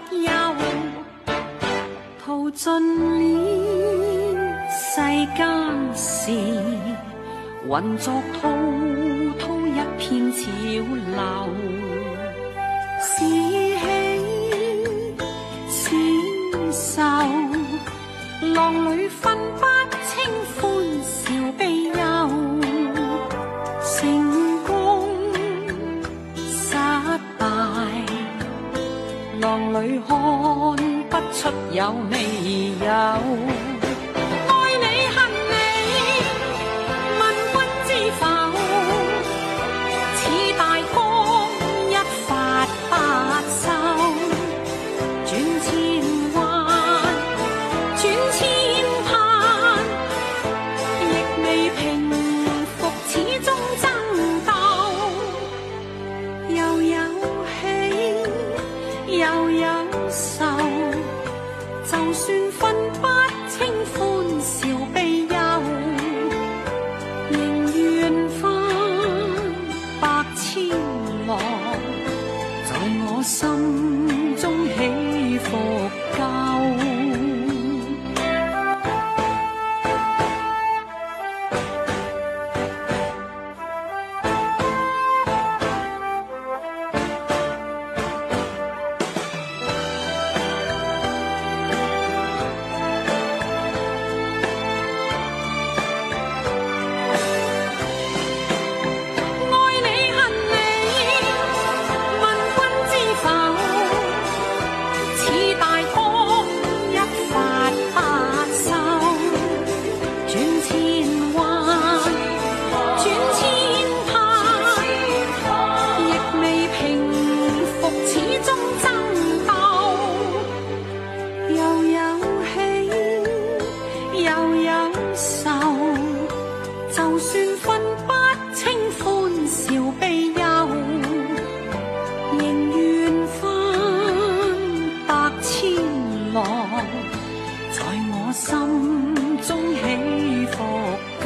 休，淘盡了世間事，混作滔滔一片潮流。是喜是愁，浪裏分不清歡笑悲憂。成功失敗，浪裏看不出有未有。又有愁，就算分不清歡笑悲憂，仍願翻百千浪，在我心中起伏夠。就算分不清歡笑悲憂，仍願翻百千浪，在我心中起伏夠。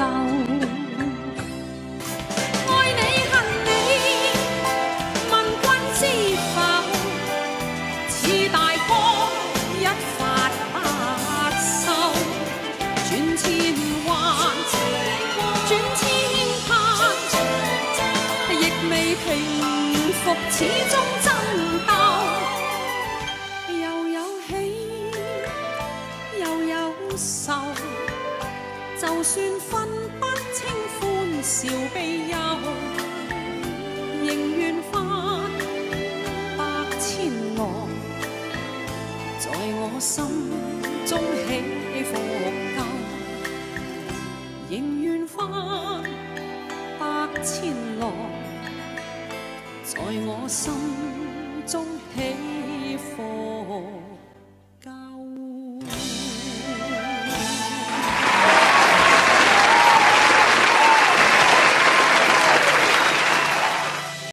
愛你恨你，問君知否？似大江一發不收，轉千彎。平復始終爭鬥，又有喜又有愁，就算分不清歡笑悲憂，仍願翻百千浪，在我心中起伏夠，仍願翻百千浪，在我心中起伏。